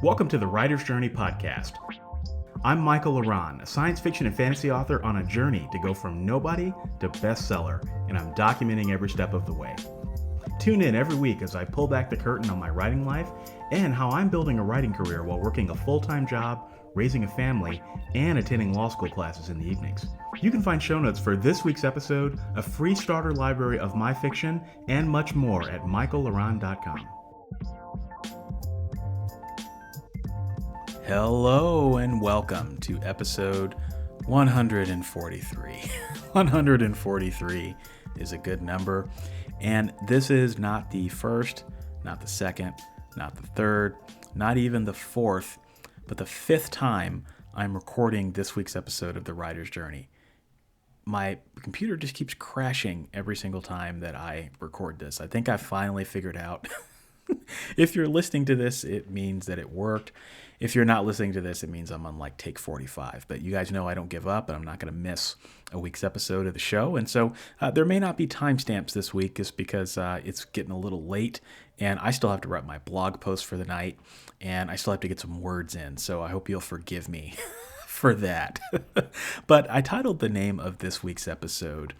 Welcome to the Writer's Journey Podcast. I'm Michael Laran, a science fiction and fantasy author on a journey to go from nobody to bestseller, and I'm documenting every step of the way. Tune in every week as I pull back the curtain on my writing life and how I'm building a writing career while working a full-time job, raising a family, and attending law school classes in the evenings. You can find show notes for this week's episode, a free starter library of my fiction, and much more at michaellaran.com. Hello and welcome to episode 143. 143 is a good number, and this is not the first, not the second, not the third, not even the fourth, but the fifth time I'm recording this week's episode of The Writer's Journey. My computer just keeps crashing every single time that I record this. I think I finally figured out if you're listening to this, it means that it worked. If you're not listening to this, it means I'm on like take 45. But you guys know I don't give up, and I'm not going to miss a week's episode of the show. And so there may not be timestamps this week just because it's getting a little late, and I still have to write my blog post for the night, and I still have to get some words in. So I hope you'll forgive me for that. But I titled the name of this week's episode,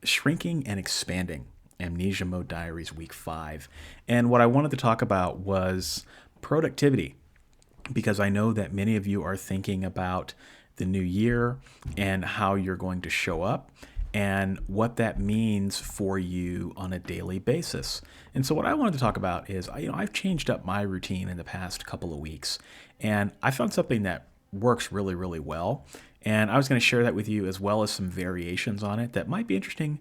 Shrinking and Expanding. Amnesia Mode Diaries Week 5. And what I wanted to talk about was productivity, because I know that many of you are thinking about the new year and how you're going to show up and what that means for you on a daily basis. And so what I wanted to talk about is, I've changed up my routine in the past couple of weeks, and I found something that works really, really well. And I was going to share that with you, as well as some variations on it that might be interesting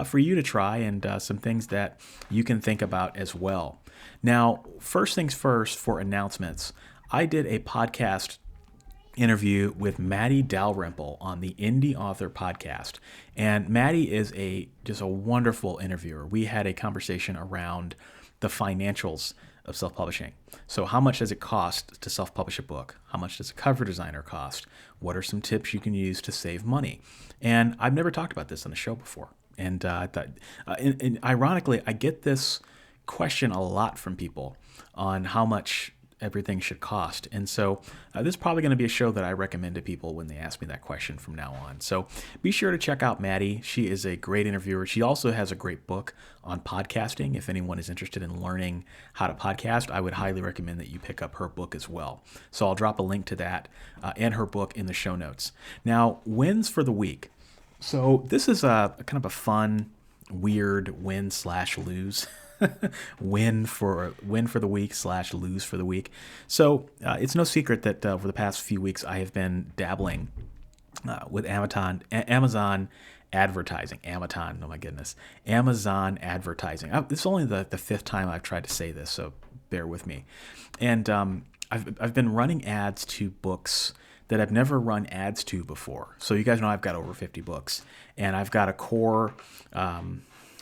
for you to try, and some things that you can think about as well. Now, first things first, for announcements, I did a podcast interview with Matty Dalrymple on the Indy Author Podcast. And Matty is just a wonderful interviewer. We had a conversation around the financials of self-publishing. So how much does it cost to self-publish a book? How much does a cover designer cost? What are some tips you can use to save money? And I've never talked about this on the show before. And I thought, and ironically, I get this question a lot from people on how much everything should cost. And so this is probably going to be a show that I recommend to people when they ask me that question from now on. So be sure to check out Maddie. She is a great interviewer. She also has a great book on podcasting. If anyone is interested in learning how to podcast, I would highly recommend that you pick up her book as well. So I'll drop a link to that and her book in the show notes. Now, wins for the week. So this is a kind of a fun, weird win/lose. win for the week / lose for the week. So it's no secret that over the past few weeks I have been dabbling with Amazon advertising. Amazon, oh my goodness. Amazon advertising. This is only the fifth time I've tried to say this, so bear with me. And I've been running ads to books that I've never run ads to before. So you guys know I've got over 50 books, and I've got a core,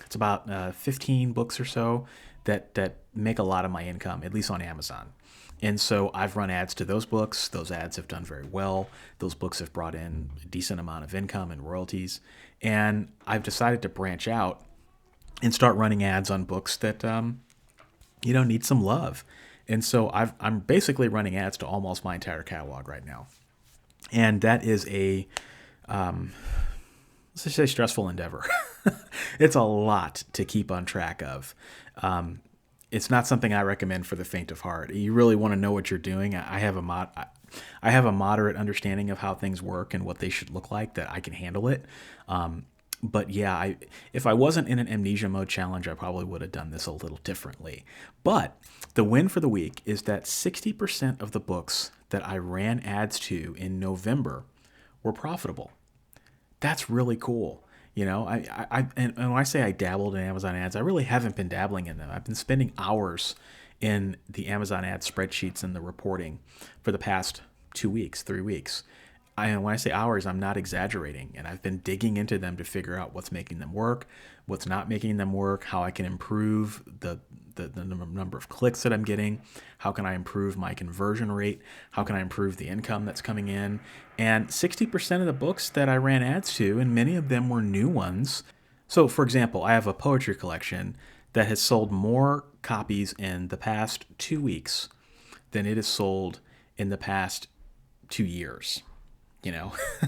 it's about 15 books or so that make a lot of my income, at least on Amazon. And so I've run ads to those books. Those ads have done very well. Those books have brought in a decent amount of income and royalties. And I've decided to branch out and start running ads on books that, need some love. And so I'm basically running ads to almost my entire catalog right now. And that is a, let's just say, stressful endeavor. It's a lot to keep on track of. It's not something I recommend for the faint of heart. You really want to know what you're doing. I have a moderate understanding of how things work and what they should look like, that I can handle it. But yeah, if I wasn't in an Amnesia Mode challenge, I probably would have done this a little differently. But the win for the week is that 60% of the books that I ran ads to in November were profitable. That's really cool. And when I say I dabbled in Amazon ads, I really haven't been dabbling in them. I've been spending hours in the Amazon ad spreadsheets and the reporting for the past 2 weeks, 3 weeks. When I say hours, I'm not exaggerating. And I've been digging into them to figure out what's making them work, what's not making them work, how I can improve the number of clicks that I'm getting, how can I improve my conversion rate, how can I improve the income that's coming in. And 60% of the books that I ran ads to, and many of them were new ones. So for example, I have a poetry collection that has sold more copies in the past 2 weeks than it has sold in the past 2 years.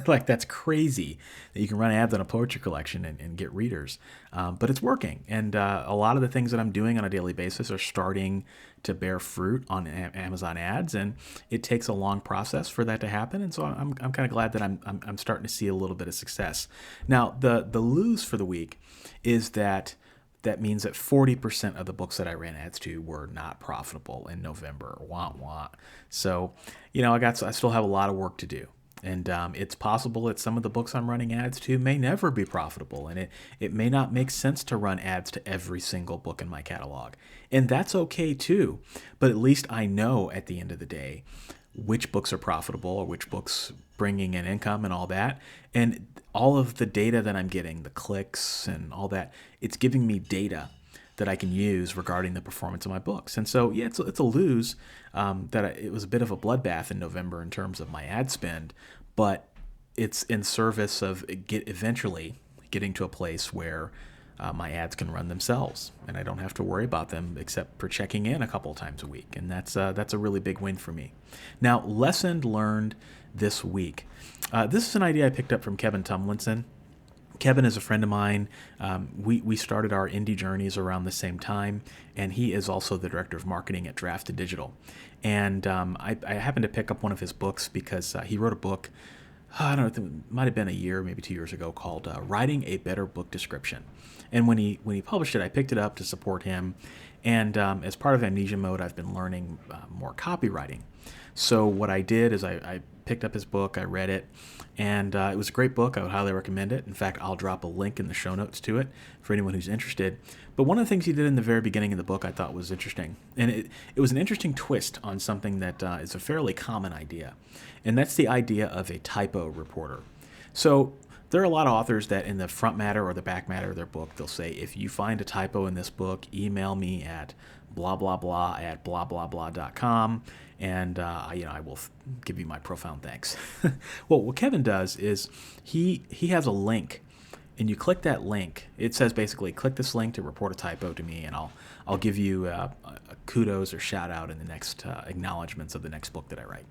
Like that's crazy that you can run ads on a poetry collection and get readers. But it's working. And a lot of the things that I'm doing on a daily basis are starting to bear fruit on Amazon ads. And it takes a long process for that to happen. And so I'm kind of glad that I'm starting to see a little bit of success. Now, the lose for the week is that means that 40% of the books that I ran ads to were not profitable in November. Wah, wah. So, I still have a lot of work to do. And it's possible that some of the books I'm running ads to may never be profitable, and it may not make sense to run ads to every single book in my catalog. And that's okay too, but at least I know at the end of the day which books are profitable or which books bringing in income and all that. And all of the data that I'm getting, the clicks and all that, it's giving me data that I can use regarding the performance of my books. And so, yeah, it's a lose it was a bit of a bloodbath in November in terms of my ad spend, but it's in service of eventually getting to a place where my ads can run themselves, and I don't have to worry about them except for checking in a couple of times a week. And that's a really big win for me. Now, lesson learned this week. This is an idea I picked up from Kevin Tumlinson. Kevin is a friend of mine. We started our indie journeys around the same time, and he is also the director of marketing at Drafted Digital. And I happened to pick up one of his books because he wrote a book, I don't know, it might have been a year, maybe 2 years ago, called Writing a Better Book Description. And when he published it, I picked it up to support him. And as part of Amnesia Mode, I've been learning more copywriting. So what I did is I picked up his book, I read it, and it was a great book. I would highly recommend it. In fact, I'll drop a link in the show notes to it for anyone who's interested. But one of the things he did in the very beginning of the book I thought was interesting. And it was an interesting twist on something that is a fairly common idea. And that's the idea of a typo reporter. So there are a lot of authors that in the front matter or the back matter of their book, they'll say, if you find a typo in this book, email me at blah, blah, blah at blah, blah, blah.com. And I will give you my profound thanks. Well, what Kevin does is he has a link, and you click that link. It says basically, click this link to report a typo to me, and I'll give you a kudos or shout out in the next acknowledgments of the next book that I write.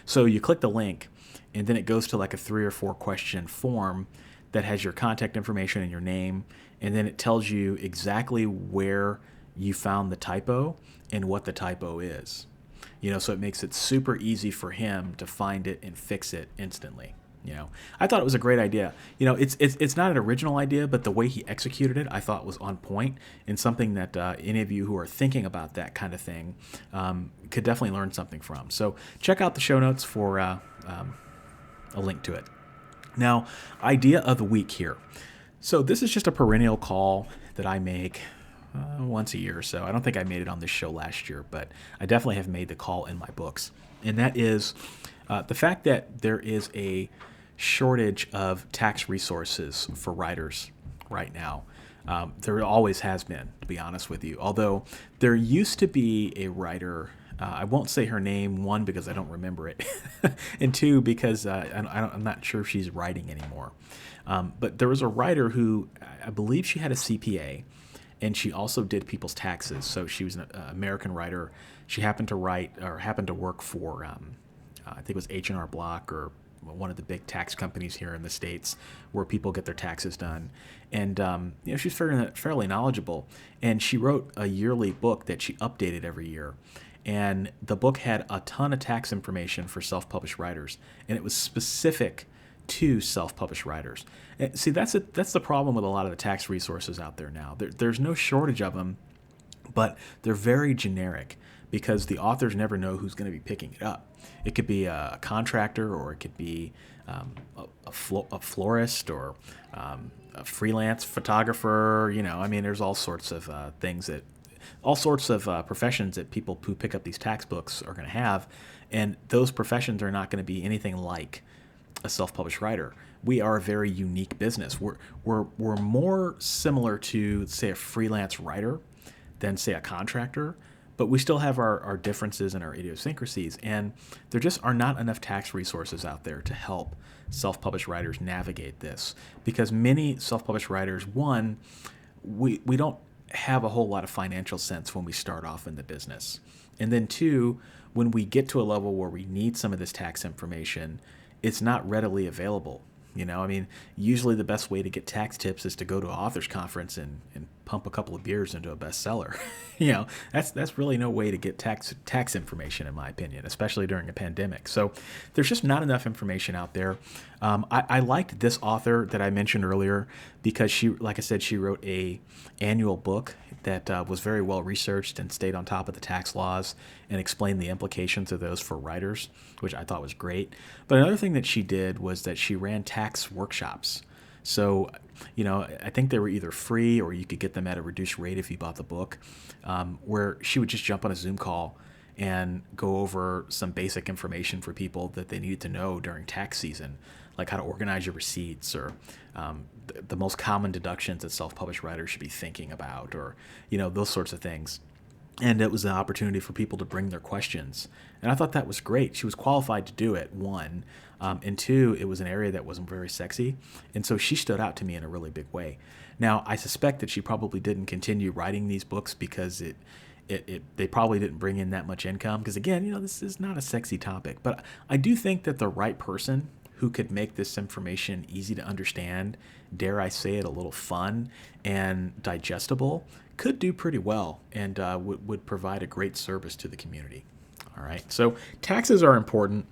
So you click the link, and then it goes to like a 3 or 4 question form that has your contact information and your name, and then it tells you exactly where you found the typo and what the typo is. So it makes it super easy for him to find it and fix it instantly. I thought it was a great idea. It's not an original idea, but the way he executed it, I thought was on point, and something that any of you who are thinking about that kind of thing could definitely learn something from. So check out the show notes for a link to it. Now, idea of the week here. So this is just a perennial call that I make once a year or so. I don't think I made it on this show last year, but I definitely have made the call in my books. And that is the fact that there is a shortage of tax resources for writers right now. There always has been, to be honest with you. Although there used to be a writer, I won't say her name, one, because I don't remember it, and two, because I'm not sure if she's writing anymore. But there was a writer who, I believe she had a CPA, and she also did people's taxes. So she was an American writer. She happened to work for, I think it was H&R Block or one of the big tax companies here in the States where people get their taxes done. And she's fairly knowledgeable. And she wrote a yearly book that she updated every year. And the book had a ton of tax information for self-published writers. And it was specific to self-published writers. And see, that's the problem with a lot of the tax resources out there now. There's no shortage of them, but they're very generic because the authors never know who's going to be picking it up. It could be a contractor, or it could be a florist, or a freelance photographer. There's all sorts of professions that people who pick up these tax books are going to have, and those professions are not going to be anything like a self-published writer. We are a very unique business. We're more similar to, say, a freelance writer than, say, a contractor, but we still have our differences and our idiosyncrasies, and there just are not enough tax resources out there to help self-published writers navigate this, because many self-published writers, one, we don't have a whole lot of financial sense when we start off in the business. And then two, when we get to a level where we need some of this tax information, it's not readily available. Usually the best way to get tax tips is to go to an author's conference and pump a couple of beers into a bestseller. That's really no way to get tax information, in my opinion, especially during a pandemic. So there's just not enough information out there. I liked this author that I mentioned earlier because she, like I said, she wrote a annual book that was very well researched and stayed on top of the tax laws and explained the implications of those for writers, which I thought was great. But another thing that she did was that she ran tax workshops. So, I think they were either free or you could get them at a reduced rate if you bought the book, where she would just jump on a Zoom call and go over some basic information for people that they needed to know during tax season, like how to organize your receipts or the most common deductions that self-published writers should be thinking about, or, those sorts of things. And it was an opportunity for people to bring their questions. And I thought that was great. She was qualified to do it, one. And two, it was an area that wasn't very sexy. And so she stood out to me in a really big way. Now, I suspect that she probably didn't continue writing these books because they probably didn't bring in that much income. Because again, this is not a sexy topic. But I do think that the right person who could make this information easy to understand, dare I say it, a little fun and digestible, could do pretty well and would provide a great service to the community. All right, so taxes are important.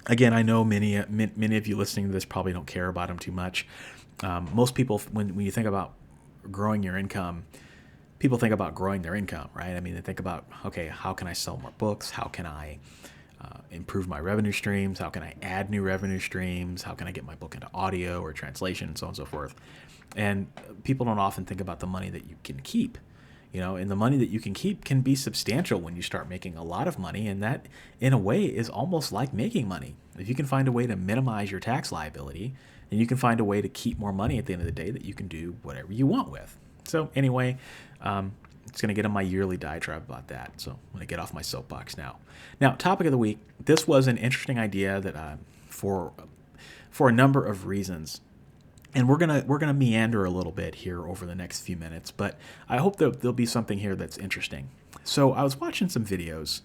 Again, I know many of you listening to this probably don't care about them too much. Most people, when you think about growing your income, people think about growing their income, right? They think about, okay, how can I sell more books? How can I improve my revenue streams? How can I add new revenue streams? How can I get my book into audio or translation and so on and so forth? And people don't often think about the money that you can keep, and the money that you can keep can be substantial when you start making a lot of money. And that, in a way, is almost like making money. If you can find a way to minimize your tax liability, and you can find a way to keep more money at the end of the day that you can do whatever you want with. So anyway, it's going to get on my yearly diatribe about that. So I'm going to get off my soapbox now. Now, topic of the week. This was an interesting idea that for a number of reasons. And we're gonna meander a little bit here over the next few minutes, but I hope there'll be something here that's interesting. So I was watching some videos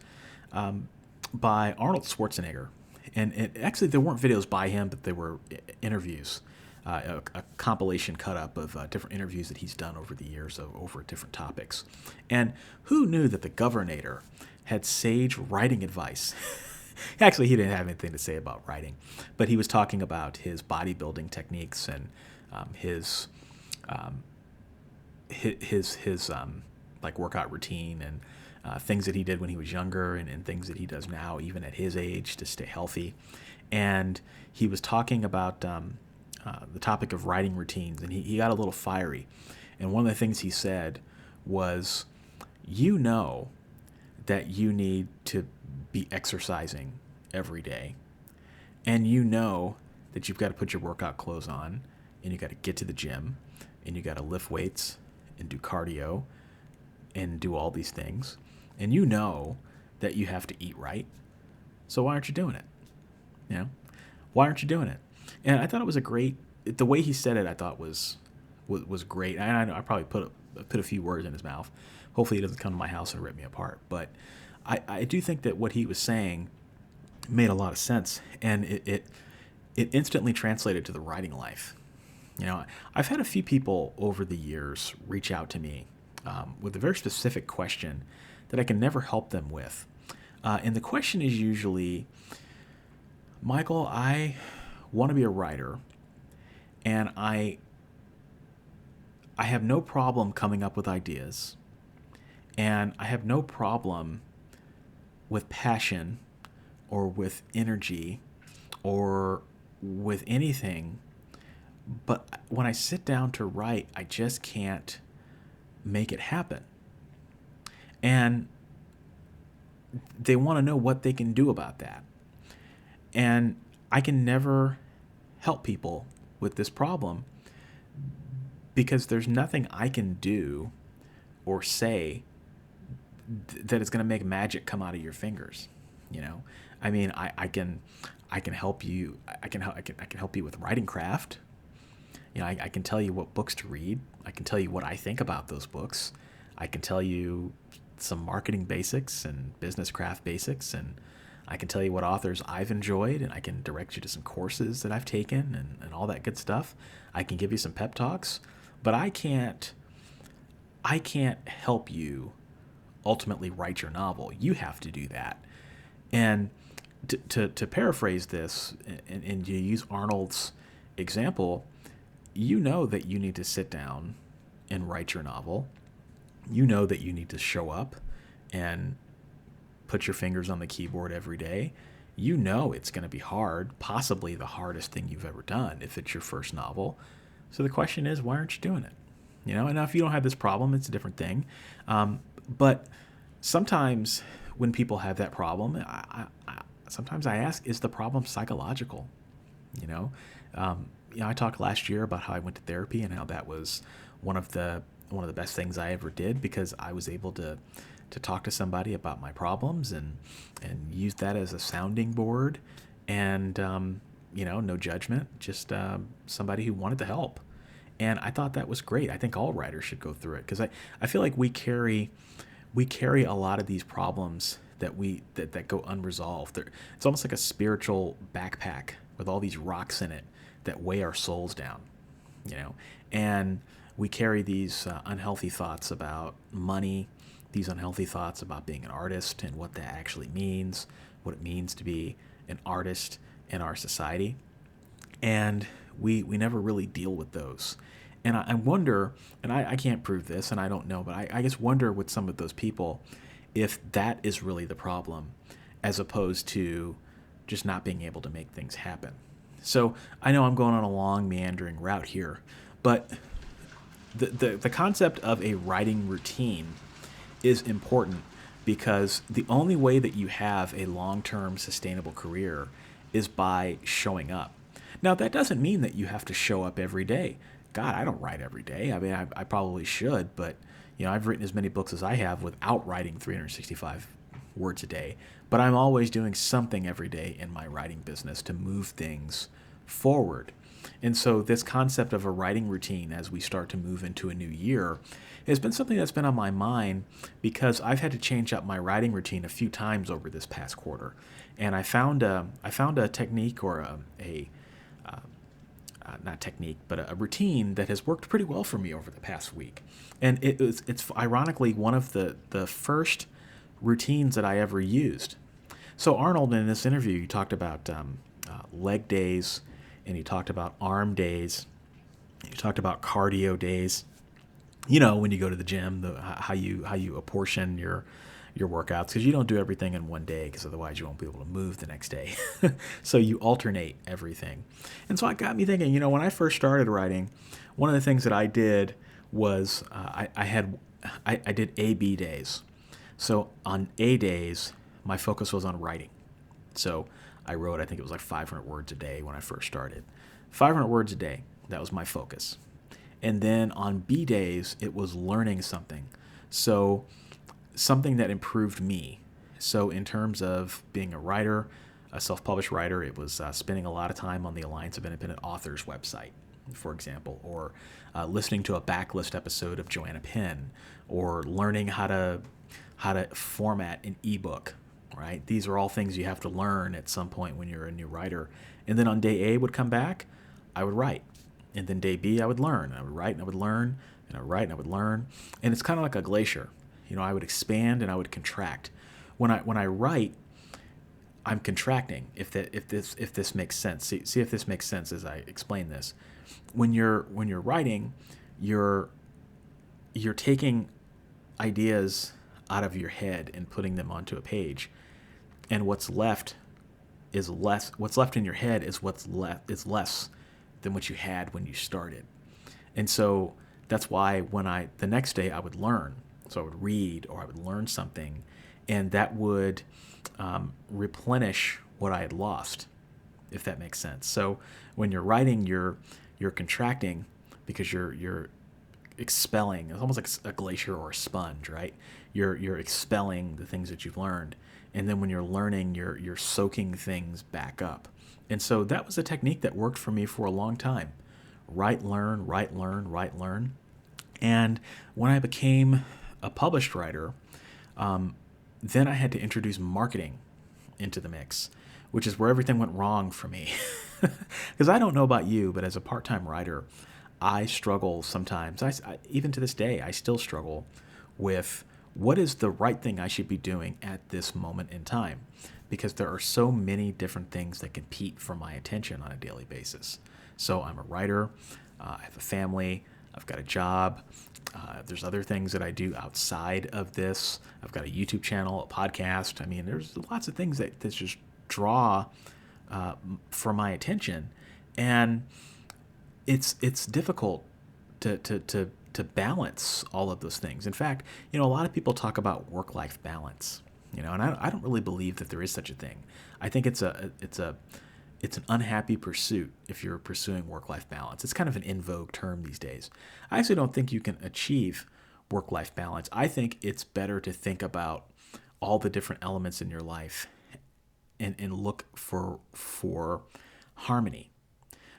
by Arnold Schwarzenegger, and actually there weren't videos by him, but they were interviews, a compilation cut up of different interviews that he's done over the years over different topics. And who knew that the Governator had sage writing advice? Actually, he didn't have anything to say about writing, but he was talking about his bodybuilding techniques and his like workout routine and things that he did when he was younger and things that he does now, even at his age, to stay healthy. And he was talking about the topic of writing routines, and he got a little fiery. And one of the things he said was, that you need to be exercising every day, and that you've got to put your workout clothes on, and you got to get to the gym, and you got to lift weights and do cardio and do all these things, and that you have to eat right. So why aren't you doing it? Why aren't you doing it? And I thought it was the way he said it, I thought was great. I probably put a few words in his mouth. Hopefully he doesn't come to my house and rip me apart. But I do think that what he was saying made a lot of sense, and it instantly translated to the writing life. I've had a few people over the years reach out to me with a very specific question that I can never help them with. And the question is usually, Michael, I want to be a writer, and I have no problem coming up with ideas, and I have no problem with passion or with energy or with anything, but when I sit down to write, I just can't make it happen. And they want to know what they can do about that. And I can never help people with this problem because there's nothing I can do or say that is going to make magic come out of your fingers. I can help you. I can help you with writing craft. I can tell you what books to read. I can tell you what I think about those books. I can tell you some marketing basics and business craft basics, and I can tell you what authors I've enjoyed, and I can direct you to some courses that I've taken and all that good stuff. I can give you some pep talks, but I can't help you ultimately write your novel. You have to do that. And to paraphrase this and you use Arnold's example, you know that you need to sit down and write your novel. You know that you need to show up and put your fingers on the keyboard every day. You know it's going to be hard, possibly the hardest thing you've ever done if it's your first novel. So the question is, why aren't you doing it? And now if you don't have this problem, it's a different thing. But sometimes when people have that problem, sometimes I ask, is the problem psychological? I talked last year about how I went to therapy and how that was one of the best things I ever did, because I was able to talk to somebody about my problems and use that as a sounding board, and no judgment, just somebody who wanted to help. And I thought that was great. I think all writers should go through it, because I feel like we carry a lot of these problems that go unresolved. It's almost like a spiritual backpack with all these rocks in it that weigh our souls down, and we carry these unhealthy thoughts about money, these unhealthy thoughts about being an artist and what that actually means, what it means to be an artist in our society. And we never really deal with those. And I wonder, and I can't prove this, and I don't know, but I just wonder with some of those people if that is really the problem, as opposed to just not being able to make things happen. So I know I'm going on a long, meandering route here, but the concept of a writing routine is important, because the only way that you have a long-term sustainable career is by showing up. Now, that doesn't mean that you have to show up every day. God, I don't write every day. I mean, I probably should, but I've written as many books as I have without writing 365 words a day. But I'm always doing something every day in my writing business to move things forward. And so this concept of a writing routine as we start to move into a new year has been something that's been on my mind, because I've had to change up my writing routine a few times over this past quarter. And I found a technique, or not technique, but a routine that has worked pretty well for me over the past week. And it's ironically one of the first routines that I ever used. So Arnold, in this interview, he talked about leg days, and he talked about arm days, he talked about cardio days. When you go to the gym, how you apportion your workouts, because you don't do everything in one day, because otherwise you won't be able to move the next day. So you alternate everything. And so it got me thinking, when I first started writing, one of the things that I did was I did A-B days. So on A days, my focus was on writing. So I wrote, I think it was like 500 words a day when I first started. 500 words a day, that was my focus. And then on B days, it was learning something. So something that improved me. So in terms of being a writer, a self-published writer, it was spending a lot of time on the Alliance of Independent Authors website, for example, or listening to a backlist episode of Joanna Penn, or learning how to format an ebook, right? These are all things you have to learn at some point when you're a new writer. And then on day A would come back, I would write. And then day B, I would learn. And I would write and I would learn, and I would write and I would learn. And it's kind of like a glacier. I would expand and I would contract. When I write, I'm contracting. If this makes sense. See if this makes sense as I explain this. When you're writing, you're taking ideas out of your head and putting them onto a page, and what's left is less. What's left in your head is less than what you had when you started. And so that's why the next day I would learn. So I would read, or I would learn something, and that would replenish what I had lost, if that makes sense. So when you're writing, you're contracting, because you're expelling. It's almost like a glacier or a sponge, right? You're expelling the things that you've learned, and then when you're learning, you're soaking things back up. And so that was a technique that worked for me for a long time. write, learn, write, learn, write, learn. And when I became a published writer, then I had to introduce marketing into the mix, which is where everything went wrong for me. Because I don't know about you, but as a part-time writer, I struggle sometimes. Even to this day, I still struggle with what is the right thing I should be doing at this moment in time, because there are so many different things that compete for my attention on a daily basis. So I'm a writer, I have a family, I've got a job, there's other things that I do outside of this. I've got a YouTube channel, a podcast. I mean, there's lots of things that just draw for my attention, and it's difficult to balance all of those things. In fact, a lot of people talk about work-life balance, and I don't really believe that there is such a thing. I think it's an unhappy pursuit if you're pursuing work-life balance. It's kind of an in vogue term these days. I actually don't think you can achieve work-life balance. I think it's better to think about all the different elements in your life and look for harmony.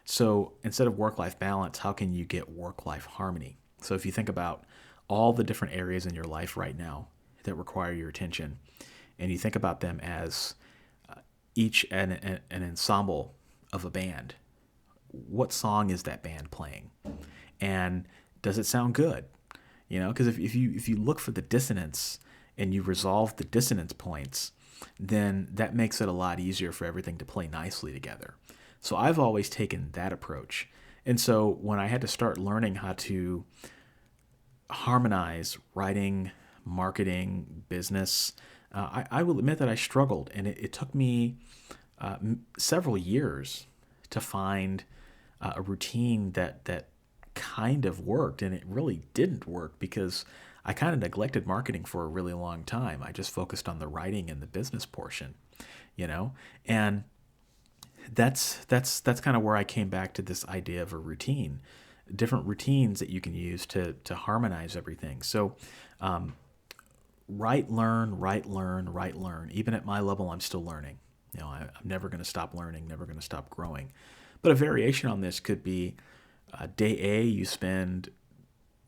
So instead of work-life balance, how can you get work-life harmony? So if you think about all the different areas in your life right now that require your attention, and you think about them as each an ensemble of a band, what song is that band playing? And does it sound good? Because if you look for the dissonance and you resolve the dissonance points, then that makes it a lot easier for everything to play nicely together. So I've always taken that approach. And so when I had to start learning how to harmonize writing, marketing, business, I will admit that I struggled, and it took me several years to find a routine that kind of worked, and it really didn't work because I kind of neglected marketing for a really long time. I just focused on the writing and the business portion, and that's kind of where I came back to this idea of a routine, different routines that you can use to harmonize everything. So write, learn, write, learn, write, learn. Even at my level, I'm still learning. I'm never going to stop learning, never going to stop growing. But a variation on this could be day A, you spend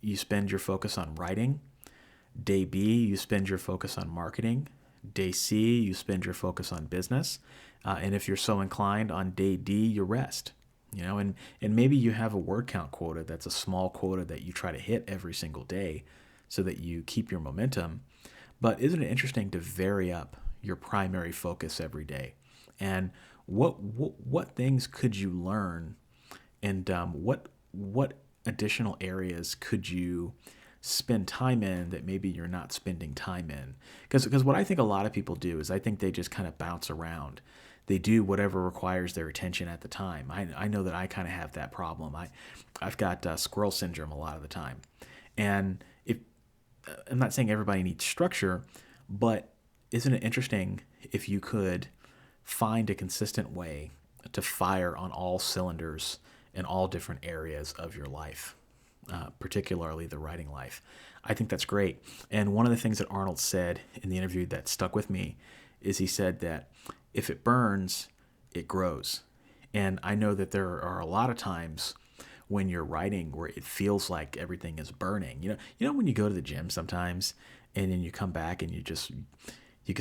your focus on writing. Day B, you spend your focus on marketing. Day C, you spend your focus on business. And if you're so inclined, on day D, you rest. And maybe you have a word count quota that's a small quota that you try to hit every single day so that you keep your momentum. But isn't it interesting to vary up your primary focus every day? And what things could you learn, and what additional areas could you spend time in that maybe you're not spending time in? Because what I think a lot of people do is I think they just kind of bounce around. They do whatever requires their attention at the time. I know that I kind of have that problem. I've got squirrel syndrome a lot of the time. And I'm not saying everybody needs structure, but isn't it interesting if you could find a consistent way to fire on all cylinders in all different areas of your life, particularly the writing life? I think that's great. And one of the things that Arnold said in the interview that stuck with me is he said that if it burns, it grows. And I know that there are a lot of times when you're writing where it feels like everything is burning. When you go to the gym sometimes and then you come back and you just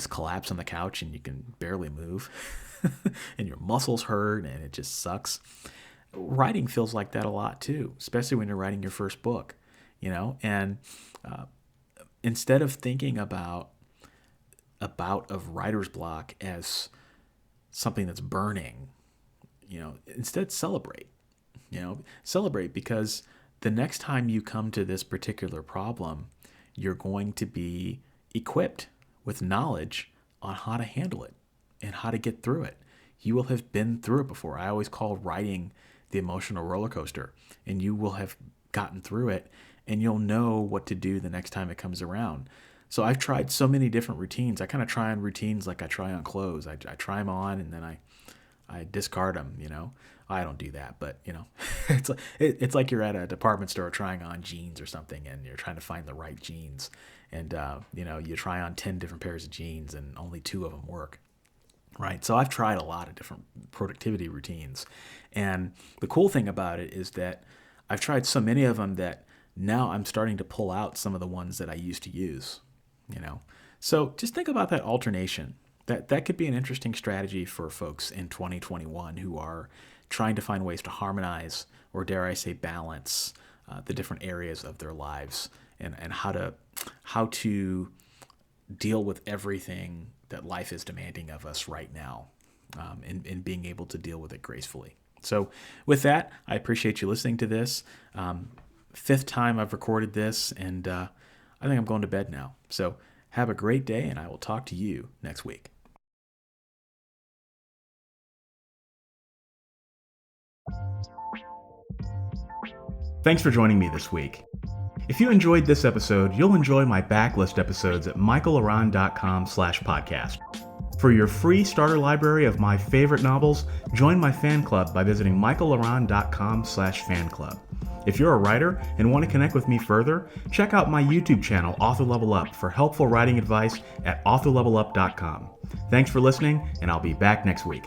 collapse on the couch and you can barely move and your muscles hurt and it just sucks. Writing feels like that a lot too, especially when you're writing your first book, and instead of thinking about a bout of writer's block as something that's burning, instead celebrate. Celebrate, because the next time you come to this particular problem, you're going to be equipped with knowledge on how to handle it and how to get through it. You will have been through it before. I always call writing the emotional roller coaster, and you will have gotten through it, and you'll know what to do the next time it comes around. So I've tried so many different routines. I kind of try on routines like I try on clothes. I try them on and then I discard them, I don't do that, but it's like you're at a department store trying on jeans or something, and you're trying to find the right jeans, and you try on 10 different pairs of jeans and only 2 of them work. right? So I've tried a lot of different productivity routines. And the cool thing about it is that I've tried so many of them that now I'm starting to pull out some of the ones that I used to use, you know? So just think about that alternation. That could be an interesting strategy for folks in 2021 who are trying to find ways to harmonize, or dare I say balance, the different areas of their lives, and how to deal with everything that life is demanding of us right now, and being able to deal with it gracefully. So with that, I appreciate you listening to this. 5th time I've recorded this, and I think I'm going to bed now. So have a great day, and I will talk to you next week. Thanks for joining me this week. If you enjoyed this episode, you'll enjoy my backlist episodes at michaelaran.com/podcast. For your free starter library of my favorite novels, join my fan club by visiting michaelaran.com/fanclub. If you're a writer and want to connect with me further, check out my YouTube channel, Author Level Up, for helpful writing advice at authorlevelup.com. Thanks for listening, and I'll be back next week.